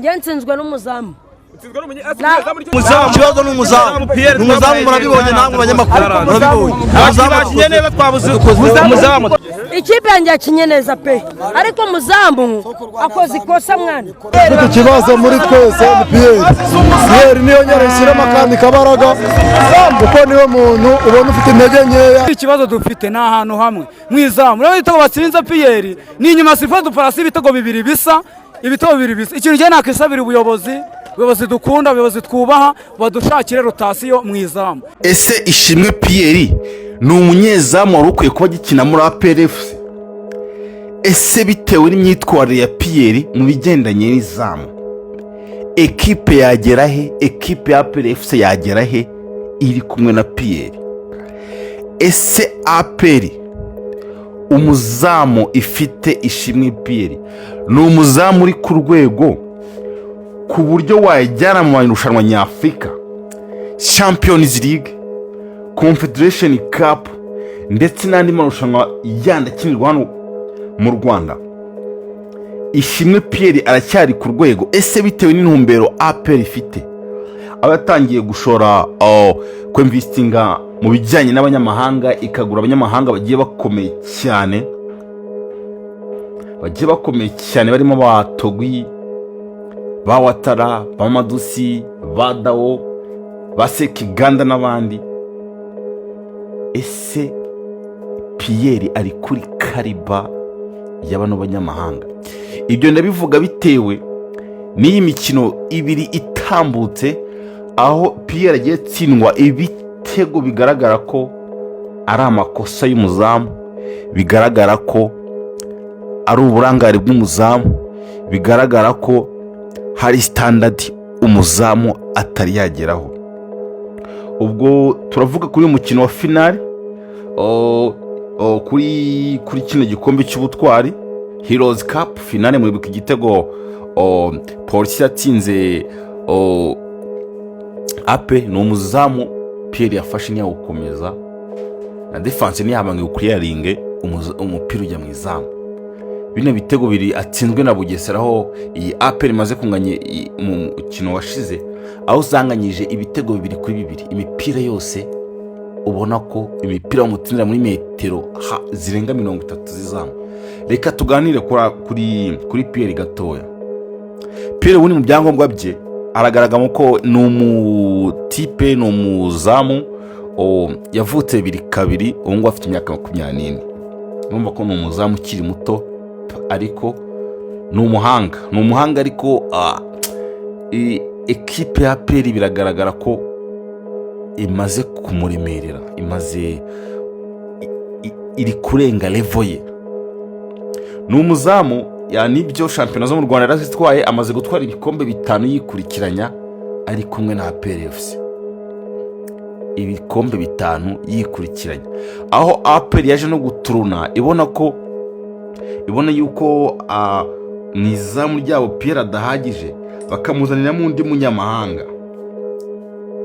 ngensinzwe n'umuzamu ikibazo n'umuzamu murabibonye namwe abanyamakuru umuzamu ikipe yanjye yakinye neza pe ariko umuzamu akoze ikosa mwana ufite ikibazo muri twese ni Pierre niyo nyarashyiramo akandi kabaraga kuko niwe muntu ubona ufite intege nkeya. Ikibazo dufite ni ahantu hamwe mwizamu rero ibitego batsinze Pierre ni inyuma sifa duparasi ibitego bibiri bisa ikintu cyo nakisabira ubuyobozi dukunda ubuyobozi twubaha badushakire rotasiyo mwizamu. Ese Ishimwe Pierre ni umunyezamu wari ukwiye kuba gikina muri APR FC? Ese bitewe n'imyitwarire ya Pierre mu bigendanye n'izamu ekipe yagera he? Ekipe ya APR FC yagera he iri kumwe na Pierre? Ese APR umuzamu ifite Ishimwe Pierre ni umuzamu uri ku rwego ku buryo wayijyana mu marushanwa nyafurika, Champions League, Confederation Cup ndetse n'andi marushanwa yandi akinirwa hano mu Rwanda? Ishimwe Pierre aracyari ku rwego? Ese bitewe n'intumbero APR ifite aba yatangiye gushora kwinvestinga mu bijyanye n'abanyamahanga, ikagura abanyamahanga bagiye bakomeye cyane barimo ba Togwi, ba Watara, ba Madusi, ba Dao, ba Sekiganda n'abandi. Ese Pierre ari kuri kariba y'abano banyamahanga? Ibyo ndabivuga bitewe n'iyi mikino ibiri itambutse aho Pierre agiye tsindwa ibitego bigaragara ko ari amakosa y'umuzamu, bigaragara ko ari uburangare bw'umuzamu, bigaragara ko hari standard umuzamu atari yageraho. Ubwo turavuga kuri umukino wa finale kuri kino gikombe cy'ubutwari Heroes Cup finale muri buka igitego Polisi yatsinze Ape. Ni umuzamu Pierre yafashe niya gukomeza na defense niyabangiye clearing umupira ujya mu izamu. Bino bitego biri atsinzwe na Bugesera aho iyi APR imaze kunganya mu mukino washize, aho zanganyije ibitego 2-2. Imipira yose ubona ko imipira umutsindira muri metero zirenga 30 zizamu. Reka tuganire kuri Pierre gatoya. Pierre wuni mu byangombwa bye aragaragamo ko ni umutipe, ni umuzamu yavutse 2 ubu afite imyaka 24. Numva ko ni umuzamu ukiri muto ariko ni umuhanga ariko ekipe ya APR biragaragara ko imaze kumuremerera, iri kurenga level ye. Ni umuzamu nibyo shampiyona zo mu Rwanda yarazitwaye, amaze gutwara ibikombe 5 yikurikiranya ari kumwe na APR FC. Ibikombe 5 yikurikiranya, aho APR yaje no guturuna ibona yuko mwizamu ryabo Pierre adahagije, bakamuzanira mu undi munyamahanga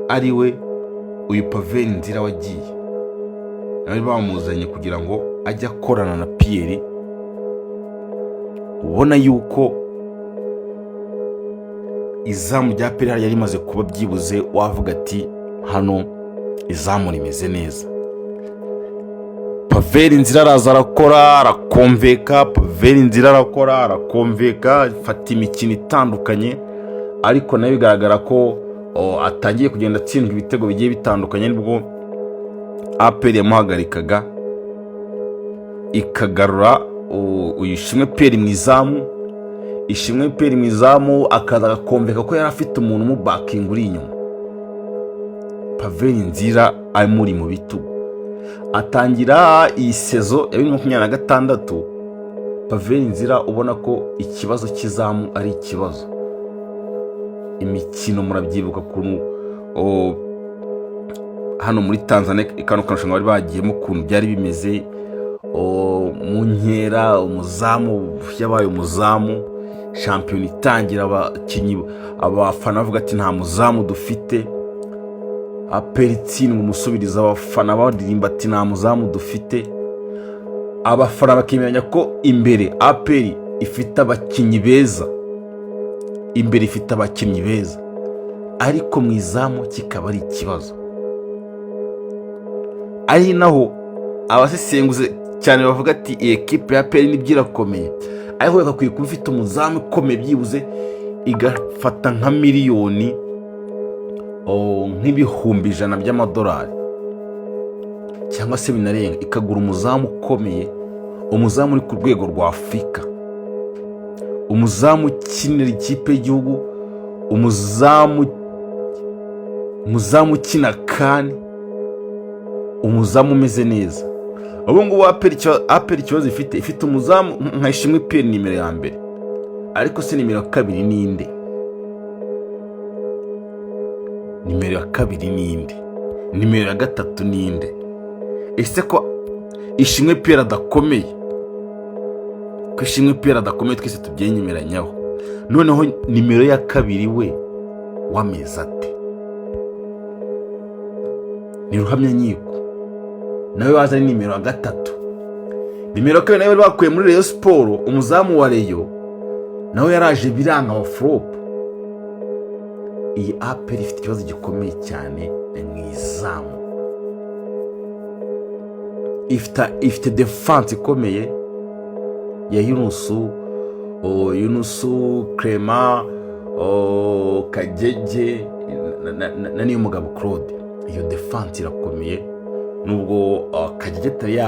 ariwe uyu Pavel Nzira wagiye. Nawe bamuzanye kugira ngo ajye akorana na Pierre. Ubona yuko izamu rya Pierre yari maze kuba byibuze wavuga ati hano izamu rimeze neza. Pavel Nzira araza arakora, arakonveka, Pavel Nzira arakora, arakonveka, fata imikino itandukanye, ariko nayo bigaragara ko atangiye kugenda atsindwa ibitego bigiye bitandukanye. Nibwo APR yamuhagarikaga ikagarura Ishimwe Pierre mwizamu. Ishimwe Pierre mwizamu akaza agakonveka ko yari afite umuntu mu backing uri inyuma. Pavel Nzira amuri mu bitugu. Atangira iyi sezo ya 2026 Pavel Nzira ubona ko ikibazo kizamu ari ikibazo. Imikino murabyibuka kuntu hano muri Tanzania ikano kanashanga bari bagiyemo kuntu byari bimeze mu nkera, umuzamu yabaye umuzamu, champion itangira abakinyi abafana bavuga ati nta muzamu dufite. APR itsindwa umusubiriza, abafana badirimba ati nta muzamu dufite. Abafana bakimenya ko imbere APR ifite abakinyi beza, imbere ifite abakinnyi beza, ariko mu izamu kikaba ari ikibazo. Ari naho abasesenguze cyane bavuga ati iyi ekipe ya PL nibyo irakomeye, ariko yakwiye kuba ifite umuzamu ukomeye, byibuze igafata nka miliyoni nk'ibihumbi 100 by'amadolari cyangwa se binarenga, ikagura umuzamu ukomeye, umuzamu uri ku rwego rwa Afurika, umuzamu ukinira ikipe y'igihugu, umuzamu ukina CAN, umuzamu umeze neza. Ubu ngubu APR ikibazo ifite umuzamu nka Ishimwe Pierre nimero ya mbere, ariko se nimero ya kabiri ninde? Nimero ya kabiri ninde? Nimero ya gatatu ninde? Ese ko Ishimwe Pierre adakomeye? Ko Ishimwe Pierre adakomeye twese tubyenyemeranyaho, noneho nimero ya kabiri we wameze ate? Ni Ruhamyankiko nawe waza ari nimero ya gatatu. Nimero ya kabiri nawe bakuye muri Rayon Sport, umuzamu wa Rayon nawe yaraje biranga wa flop. Iyi APR ifite ikibazo gikomeye cyane mu izamu. Ifite defense ikomeye ya Yunusu Clement, Kagege na niyo mugabo Claude. Iyo defense irakomeye, nubwo Kagege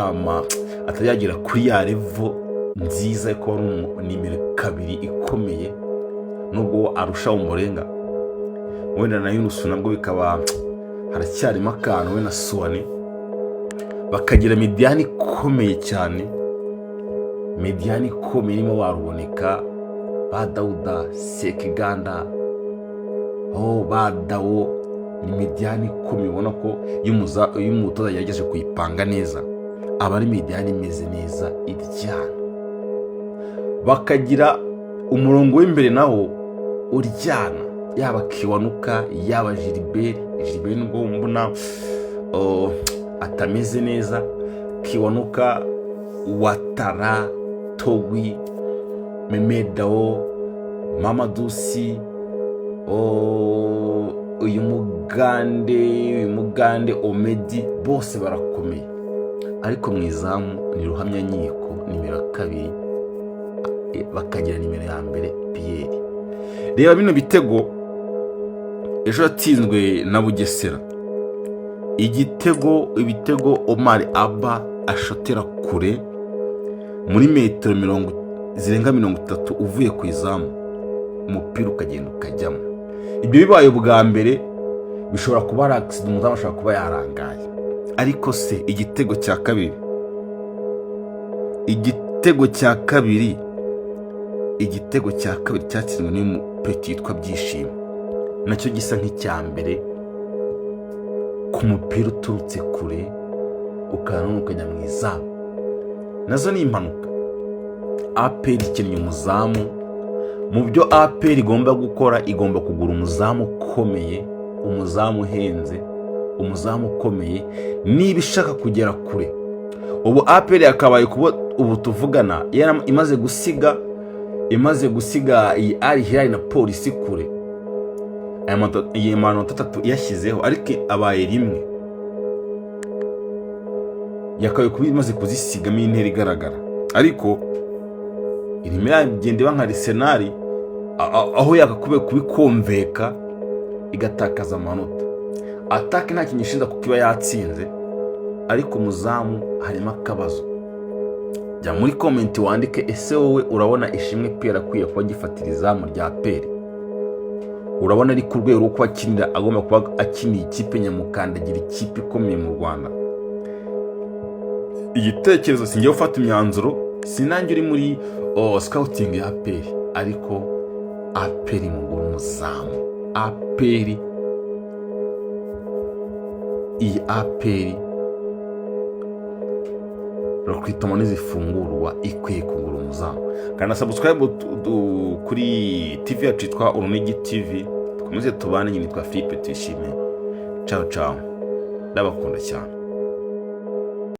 atayagera kuri ya level nziza ko ari nimero kabiri ikomeye, nubwo arusha Umurenga wenda na Yunusu, nabwo bikaba haracyarimo akantu we na Suwane. Bakagira Mediani ikomeye cyane, Mediani ikomeye irimo baruboneka ba Dauda Sekiganda, ba Dawo. Ni Mediani ikomeye ubona ko iyo umutoza yagejeje kuyipanga neza aba ari Mediani imeze neza iryana. Bakagira umurongo w'imbere nawo uryana, yaba Kiwanuka yaba Gilbert nubwo mbona atameze neza. Kiwanuka, Watara, Togwi, Memedao, Mamadusi, uyu Mugande Omedi, bose barakomeye, ariko mu izamu ni Ruhamyankiko nimero 2, bakagira nimero ya mbere Pierre. Reba bino bitego ejo yatsinzwe na Bugesera, ibitego Omar Abba ashotera kure muri metero zirenga 30 uvuye ku izamu, umupira ukagenda ukajyamo. Ibyo bibaye bwa mbere, bishobora kuba ari accident, umuzamu ashobora kuba yarangaye. Ariko se igitego cya kabiri cyatsinzwe n'umupeti yitwa Byishimo, nacyo gisa nk'icya mbere, ku mupira uturutse kure ukajya mu izamu. Nazo ni impanuka. APR ikennye umuzamu. Mu byo APR igomba gukora, igomba kugura umuzamu ukomeye, umuzamu uhenze, umuzamu ukomeye, niba ishaka kugera kure. Ubu APR yakabaye kuba ubu tuvugana imaze gusiga iyi Al Hilal na Polisi kure. Iyi manota 3 yashyizeho, ariko abaye rimwe. Yakabaye kuba imaze kuzisigamo intera igaragara, ariko irimo iragenda iba nka Arsenal, aho yakakube kubikomveka igatakaza amanota. Atake nta kintu ishinja kuko iba yatsinze, ariko umuzamu harimo akabazo. Jya muri comment wandike, ese wowe urabona Ishimwe Pierre akwiye kuba gifatira izamu rya APR? Urabona ari ku rwego rwo kuba akinira, agomba kuba akiniye ikipe nyamukandagira, ikipe ikomeye mu Rwanda? Igitekerezo singiye gufata imyanzuro, sinange uri muri scouting ya APR, ariko APR mugura umuzamu. Iyi APR recruitment nizifungurwa ikwiye kugura umuzamu. Kana subscribe kuri TV yacu yitwa Urunigi TV. Dukomeze tubane, nyine twa Philippe Tuyishime. Ciao, ndabakunda cyane.